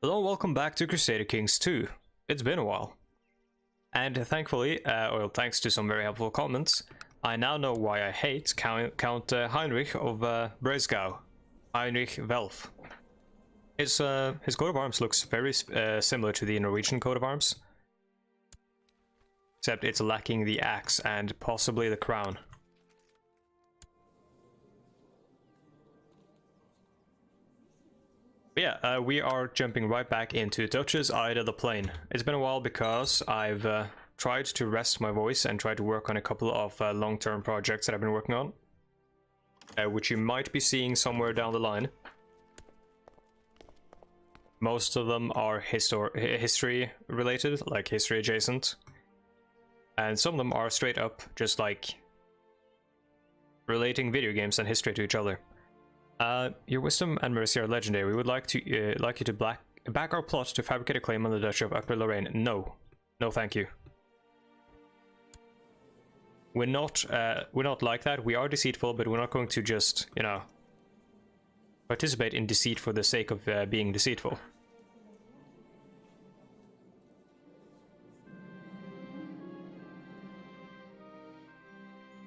Hello and welcome back to Crusader Kings 2. It's been a while. And thankfully, well, thanks to some very helpful comments, I now know why I hate Count Heinrich of Breisgau. Heinrich Welf. His coat of arms looks very similar to the Norwegian coat of arms. Except it's lacking the axe and possibly the crown. But yeah, we are jumping right back into Duchess Ida the Plain. It's been a while because I've tried to rest my voice and tried to work on a couple of long-term projects that I've been working on. Which you might be seeing somewhere down the line. Most of them are history related, like history adjacent. And some of them are straight up just like relating video games and history to each other. Your wisdom and mercy are legendary. We would like you to back our plot to fabricate a claim on the Duchy of Upper Lorraine. No, no, thank you. We're not like that. We are deceitful, but we're not going to just, you know, participate in deceit for the sake of being deceitful.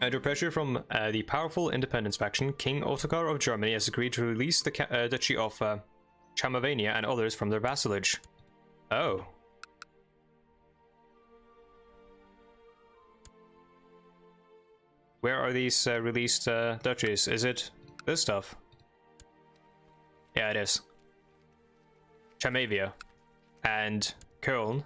Under pressure from the powerful independence faction, King Ottokar of Germany has agreed to release the Duchy of Chamavania and others from their vassalage. Oh. Where are these released duchies? Is it this stuff? Yeah, it is. Chamavia and Köln.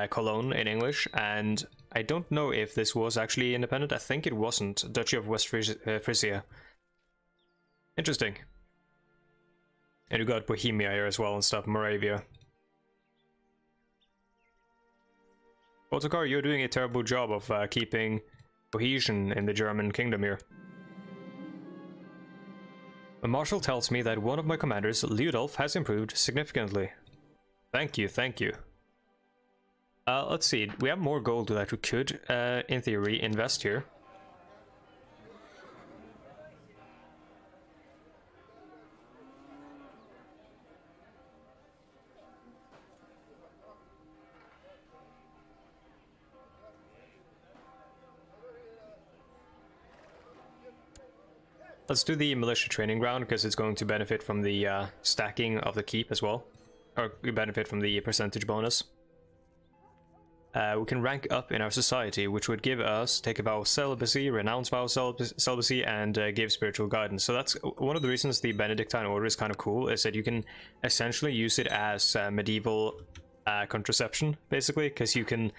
Cologne in English, and I don't know if this was actually independent. I think it wasn't. Duchy of West Frisia. Interesting. And you got Bohemia here as well and stuff, Moravia. Ottokar, you're doing a terrible job of keeping cohesion in the German kingdom here. The marshal tells me that one of my commanders, Liudolf, has improved significantly. Thank you, thank you. Let's see, we have more gold that we could, in theory, invest here. Let's do the militia training ground, because it's going to benefit from the stacking of the keep as well. Or benefit from the percentage bonus. We can rank up in our society, which would give us take a vow of celibacy, renounce vow of celibacy, and give spiritual guidance. So that's one of the reasons the Benedictine order is kind of cool, is that you can essentially use it as medieval contraception, basically, because you can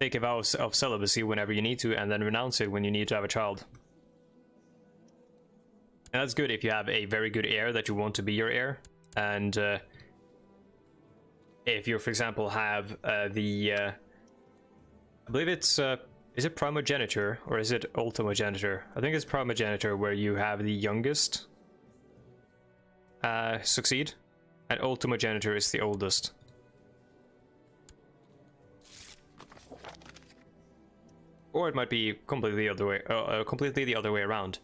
take a vow of celibacy whenever you need to, and then renounce it when you need to have a child. And that's good if you have a very good heir that you want to be your heir, and if you, for example, have I believe it's, is it primogeniture or is it ultimogeniture? I think it's primogeniture, where you have the youngest succeed, and ultimogeniture is the oldest. Or it might be completely the other way around.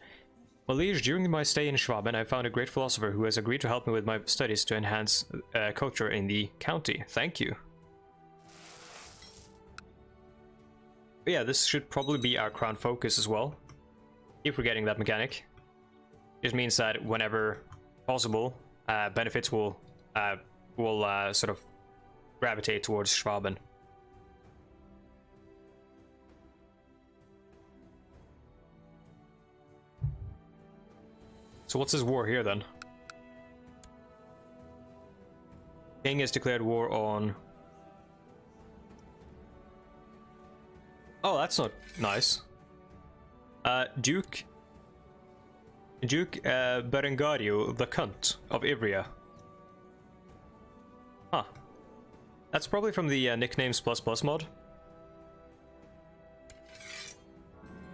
Well, liege, during my stay in Schwaben, I found a great philosopher who has agreed to help me with my studies to enhance culture in the county. Thank you. But yeah, this should probably be our crown focus as well. If we're getting that mechanic. It means that whenever possible, benefits will sort of gravitate towards Schwaben. So what's this war here then? King has declared war on... Oh, that's not nice. Duke Berengario the Cunt of Ivrea. Huh. That's probably from the nicknames ++ mod.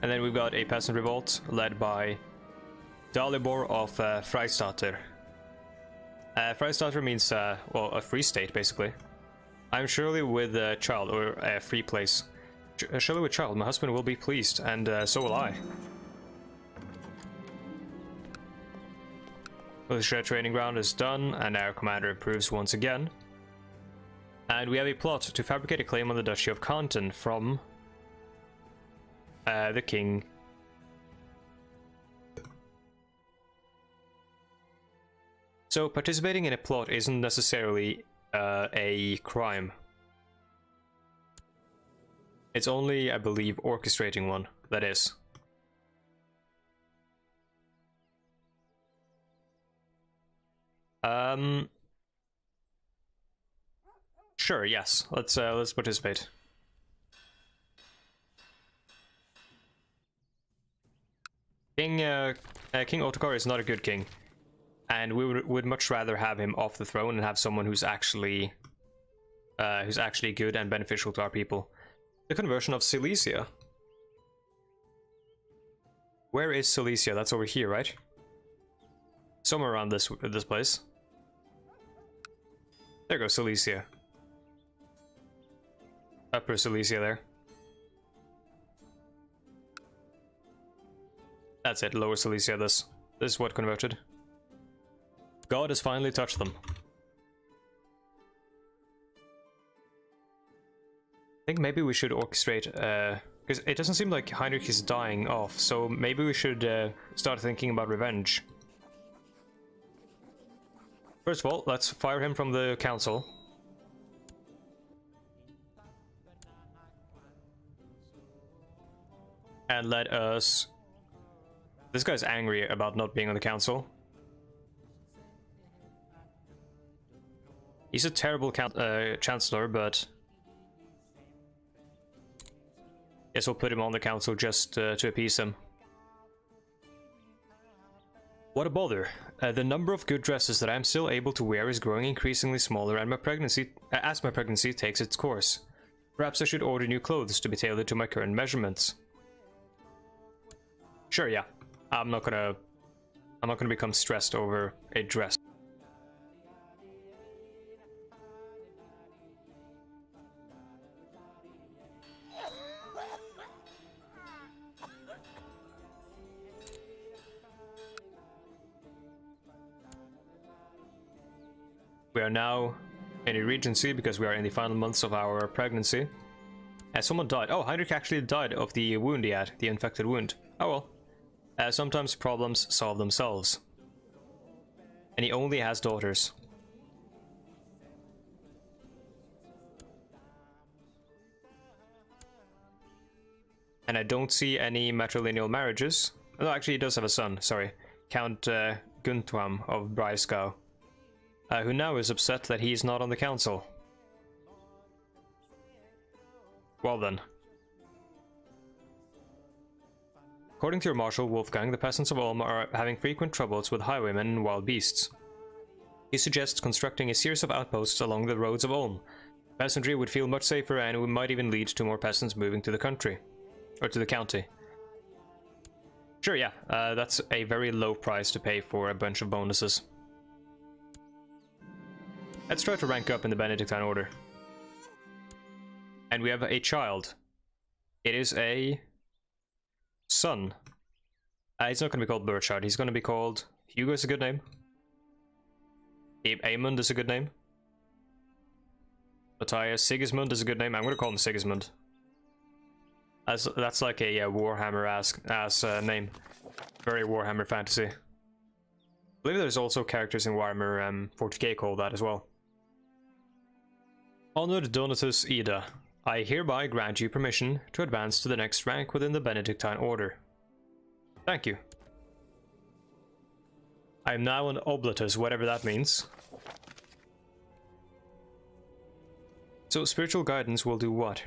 And then we've got a peasant revolt led by Dalibor of Freistatter. Freistatter means, well, a free state, basically. I'm surely with a child, or a free place. Surely with child, my husband will be pleased, and so will I. Militia training ground is done, and our commander improves once again. And we have a plot to fabricate a claim on the Duchy of Canton from the king. So participating in a plot isn't necessarily a crime. It's only, I believe, orchestrating one, that is. Sure, yes. Let's participate. King Ottokar is not a good king, and we would much rather have him off the throne and have someone who's actually good and beneficial to our people. The conversion of Silesia. Where is Silesia? That's over here, right? Somewhere around this place. There goes Silesia. Upper Silesia there. That's it, Lower Silesia, this is what converted. God has finally touched them. I think maybe we should orchestrate, because it doesn't seem like Heinrich is dying off, so maybe we should start thinking about revenge. First of all, let's fire him from the council. And let us... This guy's angry about not being on the council. He's a terrible chancellor, but... Guess we'll put him on the council just to appease him. What a bother. The number of good dresses that I'm still able to wear is growing increasingly smaller, and as my pregnancy takes its course. Perhaps I should order new clothes to be tailored to my current measurements. Sure, yeah. I'm not gonna become stressed over a dress. We are now in a regency because we are in the final months of our pregnancy. And someone died. Oh, Heinrich actually died of the wound he had, the infected wound. Oh well. Sometimes problems solve themselves. And he only has daughters. And I don't see any matrilineal marriages. No, actually he does have a son, sorry. Count Guntram of Breisgau. Who now is upset that he is not on the council. Well then. According to your Marshal Wolfgang, the peasants of Ulm are having frequent troubles with highwaymen and wild beasts. He suggests constructing a series of outposts along the roads of Ulm. Peasantry would feel much safer, and it might even lead to more peasants moving to the country. Or to the county. Sure, yeah, that's a very low price to pay for a bunch of bonuses. Let's try to rank up in the Benedictine order. And we have a child. It is a son. He's not going to be called Burchard, he's going to be called... Hugo is a good name. Aemund is a good name. Matthias Sigismund is a good name. I'm going to call him Sigismund. That's like a Warhammer-ass name. Very Warhammer fantasy. I believe there's also characters in Warhammer 40k called that as well. Honored Donatus Ida, I hereby grant you permission to advance to the next rank within the Benedictine order. Thank you. I am now an Oblatus, whatever that means. So spiritual guidance will do what?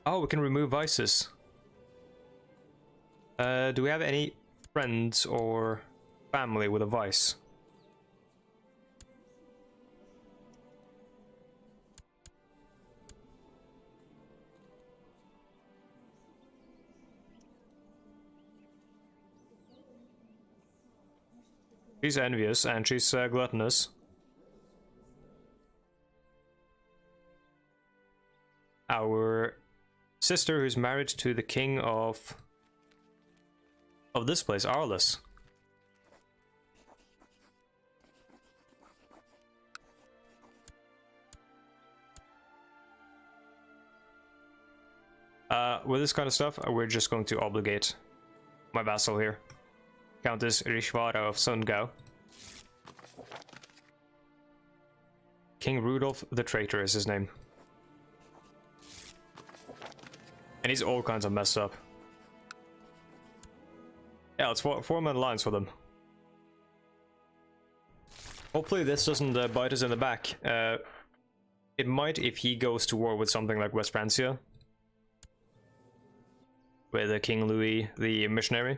Oh, we can remove vices. Do we have any friends or family with a vice? She's envious and she's gluttonous. Our sister, who's married to the king of this place, Arliss. With this kind of stuff, we're just going to obligate my vassal here. Countess Rishvara of Sundgau. King Rudolph the Traitor is his name. And he's all kinds of messed up. Yeah, let's form an alliance with him. Hopefully this doesn't bite us in the back. It might if he goes to war with something like West Francia. With King Louis the Missionary.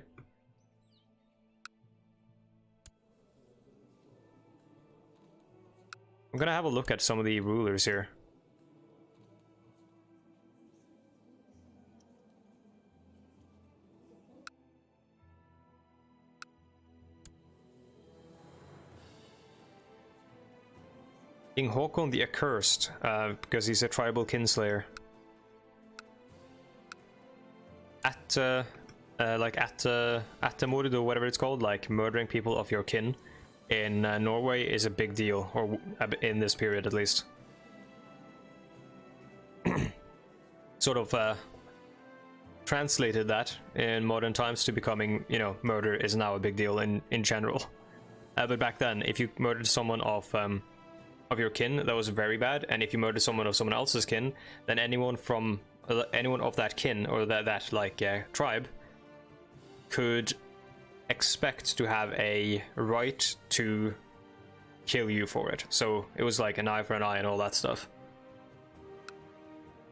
I'm gonna have a look at some of the rulers here. King Håkon the Accursed, because he's a tribal kinslayer. Attemord or whatever it's called, like murdering people of your kin in Norway is a big deal, or in this period at least. Sort of translated that in modern times to becoming, you know, murder is now a big deal in general. But back then, if you murdered someone of your kin, that was very bad, and if you murdered someone of someone else's kin, then anyone of that kin or that tribe could expect to have a right to kill you for it. So it was like an eye for an eye and all that stuff.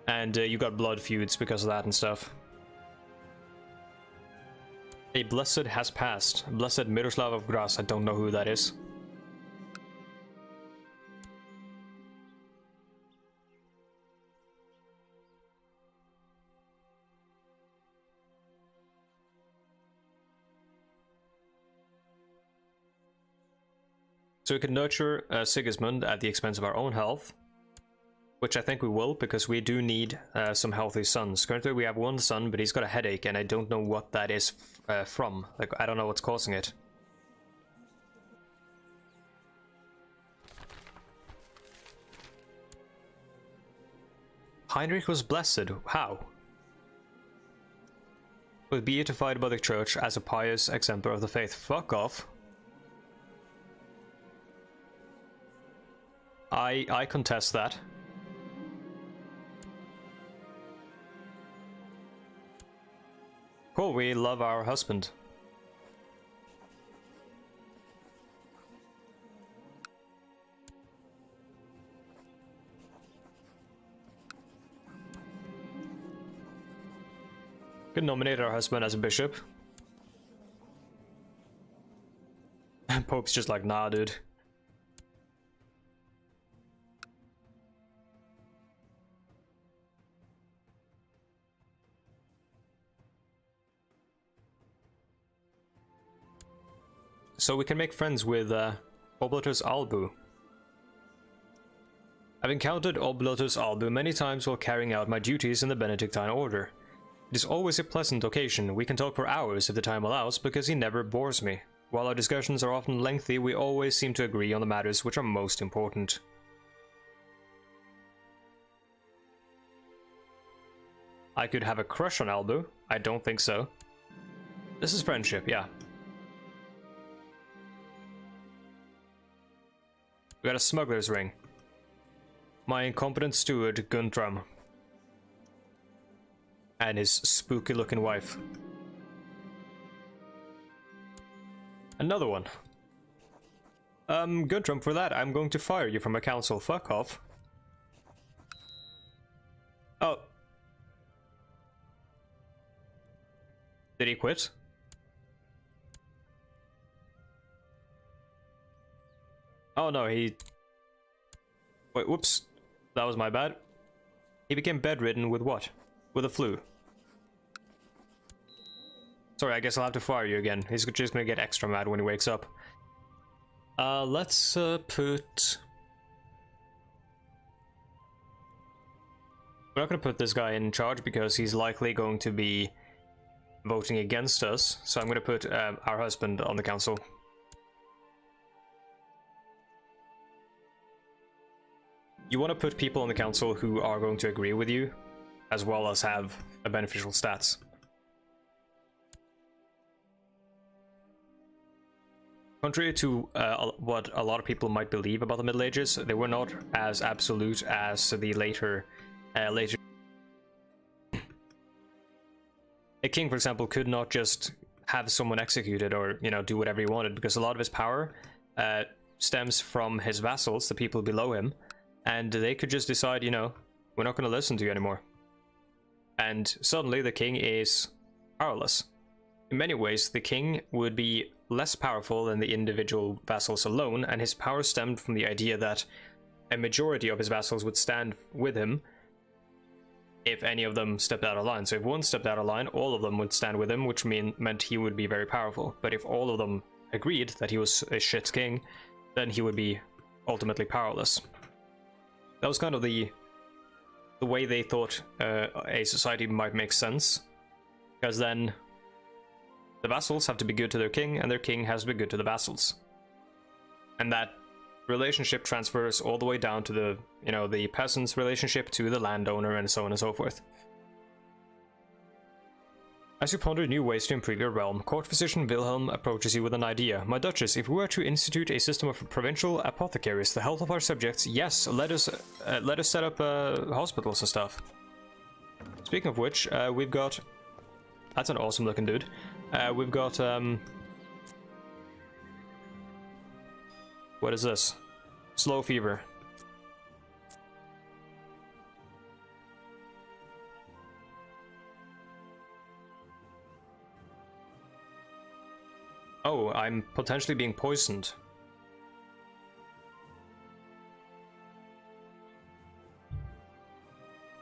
And you got blood feuds because of that and stuff. A blessed has passed. Blessed Miroslav of Graz. I don't know who that is. So we can nurture Sigismund at the expense of our own health, which I think we will, because we do need some healthy sons. Currently we have one son, but he's got a headache, and I don't know what that is from. Like, I don't know what's causing it. Heinrich was blessed. How? Was beatified by the church as a pious exemplar of the faith. Fuck off. I contest that. Cool, we love our husband. Could nominate our husband as a bishop. Pope's just like, nah, dude. So we can make friends with Oblotus Albu. I've encountered Oblotus Albu many times while carrying out my duties in the Benedictine order. It is always a pleasant occasion. We can talk for hours if the time allows, because he never bores me. While our discussions are often lengthy, we always seem to agree on the matters which are most important. I could have a crush on Albu. I don't think so. This is friendship, yeah. We got a smuggler's ring. My incompetent steward, Guntram. And his spooky looking wife. Another one. Guntram, for that, I'm going to fire you from a council. Fuck off. Oh. Did he quit? Oh no, he... Wait, whoops. That was my bad. He became bedridden with what? With a flu. Sorry, I guess I'll have to fire you again. He's just gonna get extra mad when he wakes up. Let's put... We're not gonna put this guy in charge because he's likely going to be voting against us. So I'm gonna put our husband on the council. You want to put people on the council who are going to agree with you, as well as have a beneficial stats. Contrary to what a lot of people might believe about the Middle Ages, they were not as absolute as the later. A king, for example, could not just have someone executed or, you know, do whatever he wanted, because a lot of his power stems from his vassals, the people below him, and they could just decide, you know, we're not going to listen to you anymore. And suddenly the king is powerless. In many ways, the king would be less powerful than the individual vassals alone, and his power stemmed from the idea that a majority of his vassals would stand with him if any of them stepped out of line. So if one stepped out of line, all of them would stand with him, which meant he would be very powerful. But if all of them agreed that he was a shit king, then he would be ultimately powerless. That was kind of the way they thought a society might make sense, because then the vassals have to be good to their king, and their king has to be good to the vassals. And that relationship transfers all the way down to the, you know, the peasant's relationship to the landowner, and so on and so forth. As you ponder new ways to improve your realm, court physician Wilhelm approaches you with an idea. My Duchess, if we were to institute a system of provincial apothecaries, the health of our subjects, yes, let us set up hospitals and stuff. Speaking of which, we've got... That's an awesome looking dude. We've got, what is this? Slow fever. Oh, I'm potentially being poisoned.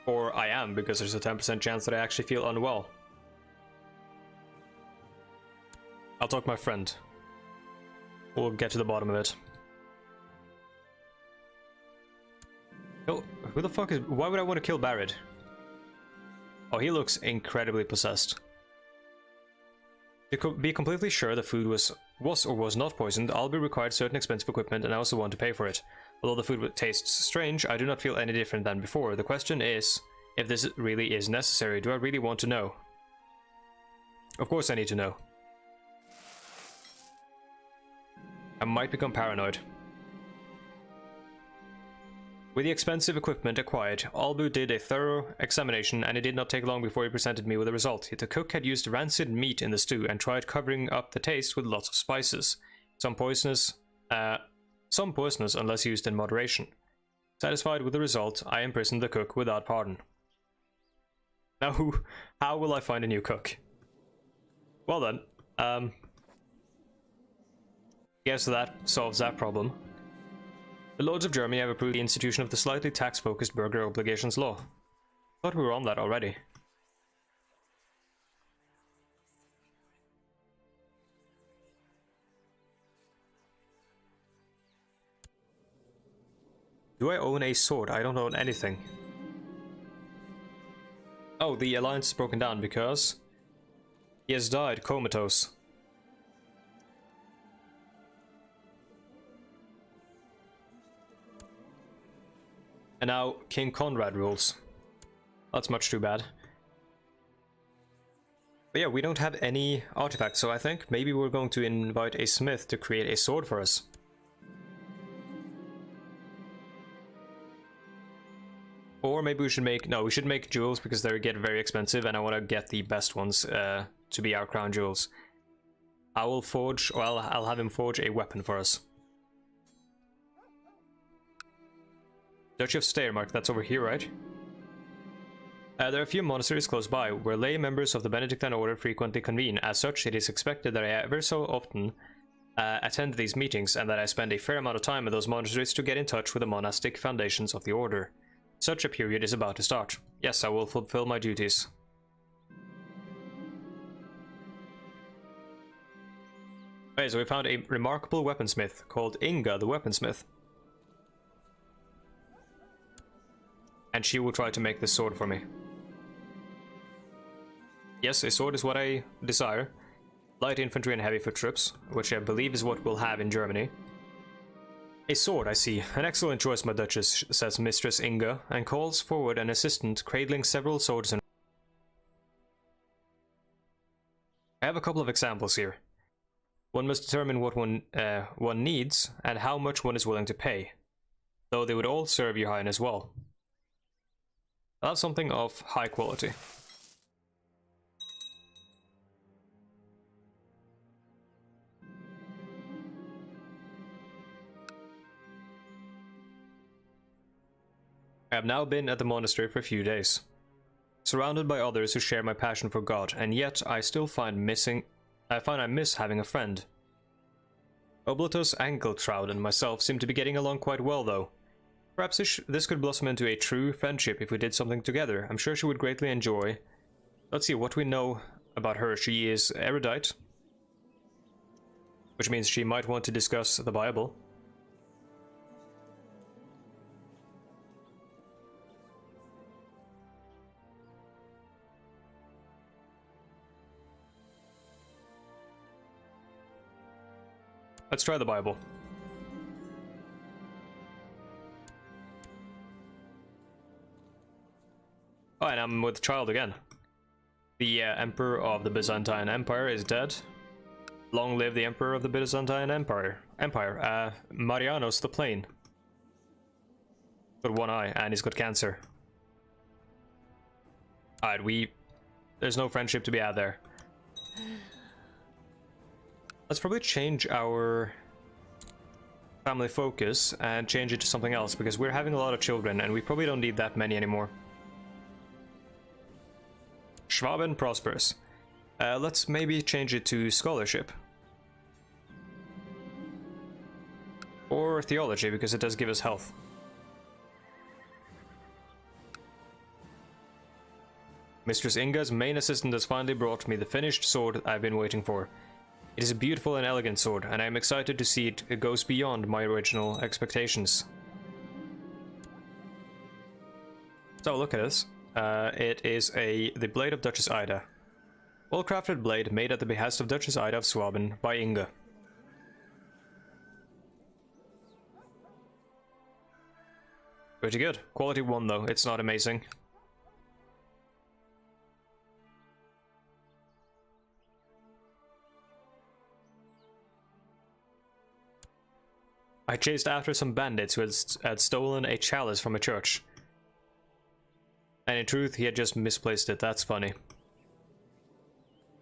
Or I am, because there's a 10% chance that I actually feel unwell. I'll talk to my friend. We'll get to the bottom of it. Oh, who the fuck is... Why would I want to kill Barrett? Oh, he looks incredibly possessed. To be completely sure the food was or was not poisoned, I'll be required certain expensive equipment, and I also want to pay for it. Although the food tastes strange, I do not feel any different than before. The question is, if this really is necessary, do I really want to know? Of course I need to know. I might become paranoid. With the expensive equipment acquired, Albu did a thorough examination, and it did not take long before he presented me with a result. The cook had used rancid meat in the stew and tried covering up the taste with lots of spices. Some poisonous unless used in moderation. Satisfied with the result, I imprisoned the cook without pardon. Now, how will I find a new cook? Well then, guess that solves that problem. The Lords of Germany have approved the institution of the slightly tax-focused burgher obligations law. Thought we were on that already. Do I own a sword? I don't own anything. Oh, the alliance is broken down because he has died comatose. And now King Conrad rules. That's much too bad. But yeah, we don't have any artifacts, so I think maybe we're going to invite a smith to create a sword for us. Or maybe we should make... No, we should make jewels because they get very expensive, and I want to get the best ones to be our crown jewels. I will forge... Well, I'll have him forge a weapon for us. Duchy of Steiermark, that's over here, right? There are a few monasteries close by, where lay members of the Benedictine order frequently convene. As such, it is expected that I ever so often attend these meetings, and that I spend a fair amount of time in those monasteries to get in touch with the monastic foundations of the order. Such a period is about to start. Yes, I will fulfill my duties. Okay, so we found a remarkable weaponsmith called Inga the Weaponsmith. And she will try to make this sword for me. Yes, a sword is what I desire. Light infantry and heavy foot troops, which I believe is what we'll have in Germany. A sword, I see. An excellent choice, my Duchess, says Mistress Inga, and calls forward an assistant, cradling several swords in. I have a couple of examples here. One must determine what one needs, and how much one is willing to pay, though they would all serve your highness well. I'll have something of high quality. I have now been at the monastery for a few days, surrounded by others who share my passion for God, and yet I still find I miss having a friend. Oblatus, Ankeltraud, and myself seem to be getting along quite well, though. Perhaps this could blossom into a true friendship if we did something together. I'm sure she would greatly enjoy. Let's see what we know about her. She is erudite, which means she might want to discuss the Bible. Let's try the Bible. Oh, and I'm with child again. The Emperor of the Byzantine Empire is dead. Long live the Emperor of the Byzantine Empire. Marianos the Plain. Got one eye, and he's got cancer. Alright, there's no friendship to be had there. Let's probably change our family focus and change it to something else, because we're having a lot of children and we probably don't need that many anymore. Schwaben prosperous. Let's maybe change it to scholarship. Or theology, because it does give us health. Mistress Inga's main assistant has finally brought me the finished sword I've been waiting for. It is a beautiful and elegant sword, and I am excited to see it goes beyond my original expectations. So look at this. It is the blade of Duchess Ida. Well-crafted blade made at the behest of Duchess Ida of Schwaben by Inga. Pretty good. Quality 1 though, it's not amazing. I chased after some bandits who had stolen a chalice from a church. And in truth, he had just misplaced it. That's funny.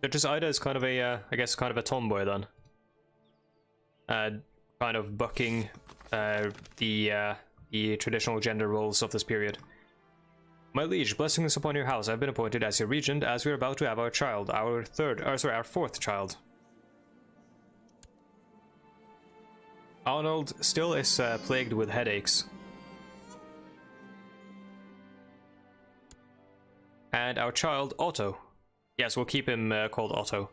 Duchess Ida is kind of a, I guess, kind of a tomboy then. Kind of bucking the traditional gender roles of this period. My liege, blessings upon your house. I've been appointed as your regent, as we're about to have our child, our fourth child. Arnold still is plagued with headaches. And our child, Otto. Yes, we'll keep him called Otto.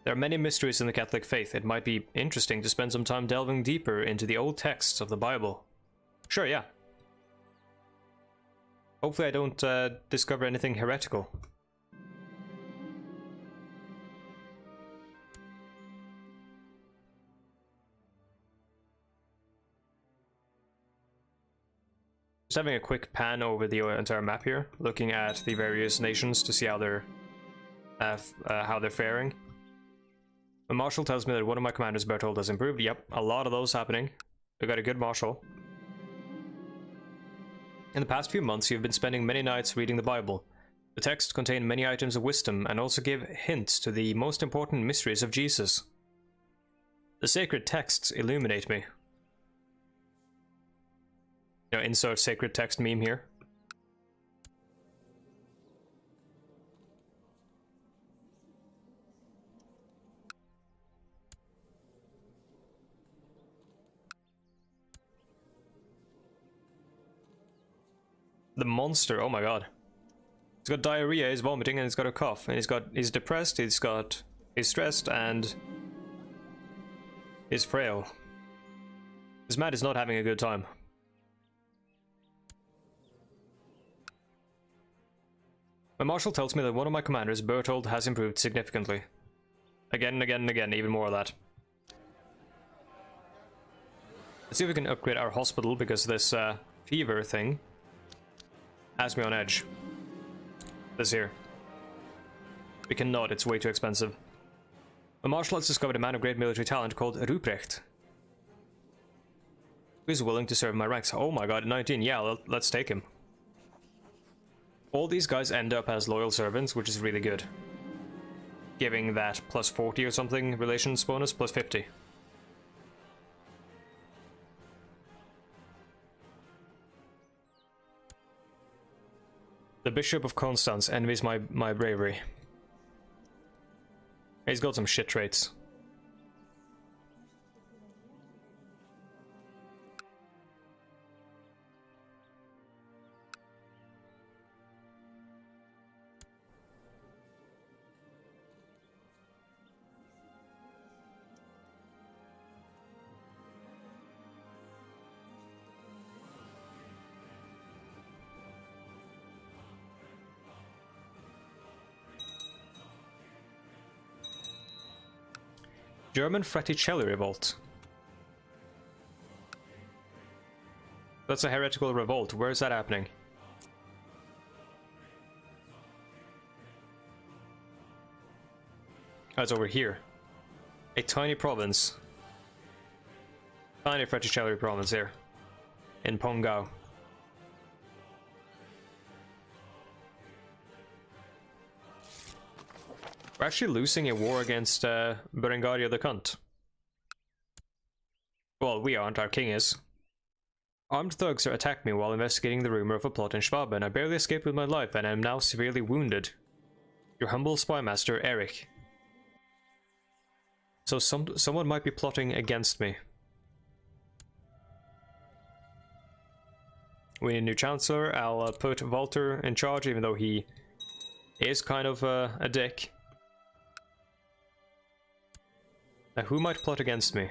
There are many mysteries in the Catholic faith. It might be interesting to spend some time delving deeper into the old texts of the Bible. Sure, yeah. Hopefully I don't discover anything heretical. Just having a quick pan over the entire map here, looking at the various nations to see how they're faring. The marshal tells me that one of my commanders, Bertold, has improved. Yep, a lot of those happening. We got a good marshal. In the past few months, you've been spending many nights reading the Bible. The texts contain many items of wisdom and also give hints to the most important mysteries of Jesus. The sacred texts illuminate me. You know, insert sacred text meme here. The monster, oh my god. He's got diarrhea, he's vomiting, and he's got a cough. And he's depressed, he's stressed, and he's frail. This man is not having a good time. My marshal tells me that one of my commanders, Bertold, has improved significantly. Again and again and again, even more of that. Let's see if we can upgrade our hospital, because this fever thing has me on edge. This here. We cannot, it's way too expensive. My marshal has discovered a man of great military talent called Ruprecht, who is willing to serve my ranks. Oh my god, 19, yeah, let's take him. All these guys end up as loyal servants, which is really good. Giving that plus 40 or something relations bonus, plus 50. The Bishop of Constance envies my bravery. He's got some shit traits. German Fraticelli revolt. That's a heretical revolt. Where is that happening? Oh, it's over here. A tiny province. Tiny Fraticelli province here. In Pongau. We're actually losing a war against Berengaria the Cunt. Well, we aren't, our king is. Armed thugs attacked me while investigating the rumor of a plot in Schwaben. I barely escaped with my life and am now severely wounded. Your humble spymaster, Eric. So someone might be plotting against me. We need a new chancellor. I'll put Walter in charge, even though he is kind of a dick. Now, who might plot against me?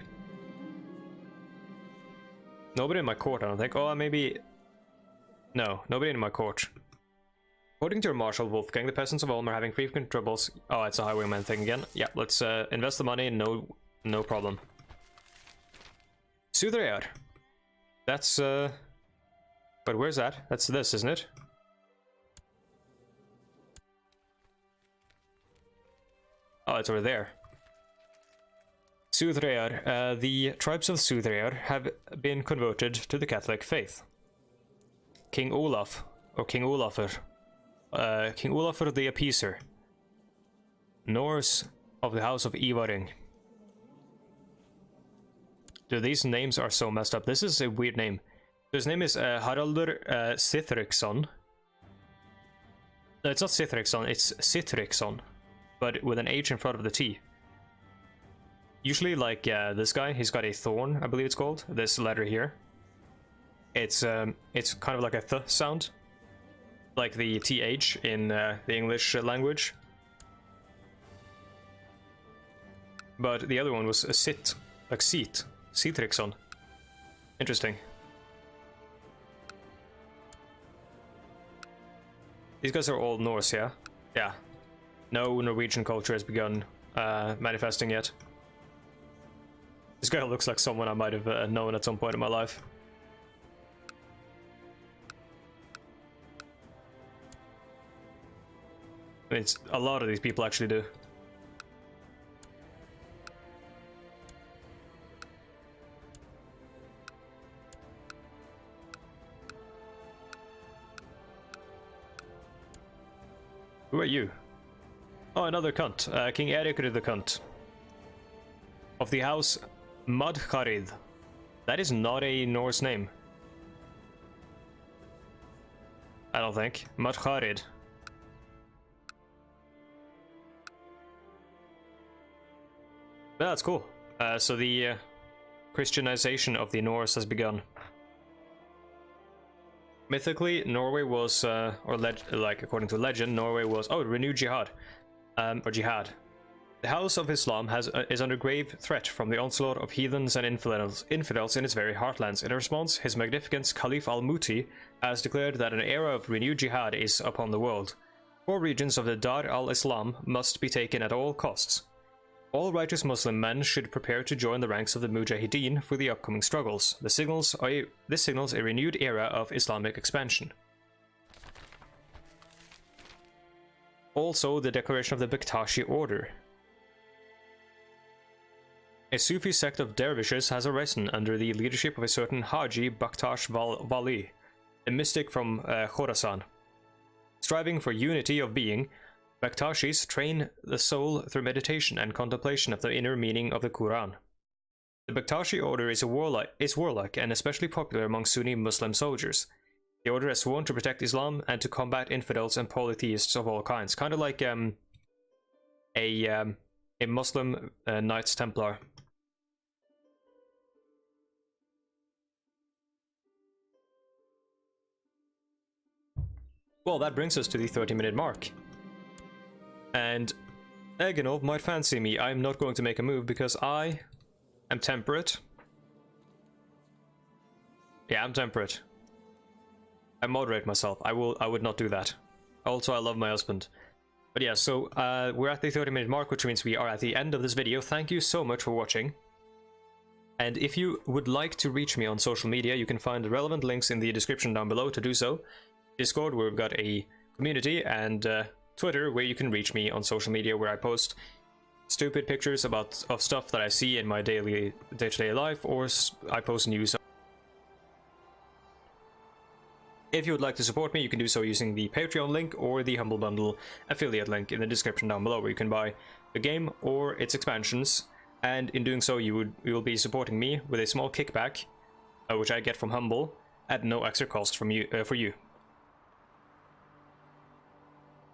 Nobody in my court, I don't think. Oh, maybe... No, nobody in my court. According to your Marshal Wolfgang, the peasants of Ulm are having frequent troubles. Oh, it's a highwayman thing again. Yeah, let's invest the money, no problem. Sudrear. That's, But where's that? That's this, isn't it? Oh, it's over there. Sudrear. The tribes of Sudrear have been converted to the Catholic faith. King Olaf, or King Olafur. King Olafur the Appeaser. Norse of the House of Ivaring. Dude, these names are so messed up. This is a weird name. His name is Haraldur Sithriksson. No, it's not Sithriksson, it's Sithriksson. But with an H in front of the T. Usually, like this guy, he's got a thorn, I believe it's called. This letter here. It's kind of like a th sound, like the th in the English language. But the other one was a sit, like seat, Sithriksson. Interesting. These guys are all Norse, yeah? Yeah. No Norwegian culture has begun manifesting yet. This guy looks like someone I might have known at some point in my life. I mean, a lot of these people actually do. Who are you? Oh, another cunt. King Erik the Cunt. Of the house Madcharid. That is not a Norse name. I don't think. Madcharid. That's cool. So the Christianization of the Norse has begun. Mythically, Norway was, like according to legend, Norway was, renewed Jihad. Or Jihad. The House of Islam is under grave threat from the onslaught of heathens and infidels in its very heartlands. In response, His Magnificence Caliph al-Muti has declared that an era of renewed jihad is upon the world. 4 regions of the Dar al-Islam must be taken at all costs. All righteous Muslim men should prepare to join the ranks of the Mujahideen for the upcoming struggles. This signals a renewed era of Islamic expansion. Also, the declaration of the Bektashi order. A Sufi sect of dervishes has arisen under the leadership of a certain Haji Bakhtash Wali, a mystic from Khorasan. Striving for unity of being, Bakhtashis train the soul through meditation and contemplation of the inner meaning of the Quran. The Bakhtashi order is warlike and especially popular among Sunni Muslim soldiers. The order has sworn to protect Islam and to combat infidels and polytheists of all kinds, kind of like a Muslim Knights Templar. Well, that brings us to the 30-minute mark. And Eganov might fancy me. I'm not going to make a move because I am temperate. Yeah, I'm temperate. I moderate myself. I would not do that. Also, I love my husband. But yeah, so we're at the 30-minute mark, which means we are at the end of this video. Thank you so much for watching. And if you would like to reach me on social media, you can find the relevant links in the description down below to do so. Discord, where we've got a community, and Twitter, where you can reach me on social media, where I post stupid pictures of stuff that I see in my day-to-day life, or I post news. If you would like to support me, you can do so using the Patreon link or the Humble Bundle affiliate link in the description down below, where you can buy the game or its expansions, and in doing so you will be supporting me with a small kickback, which I get from Humble, at no extra cost from for you.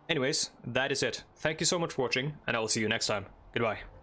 Anyways, that is it. Thank you so much for watching, and I will see you next time. Goodbye.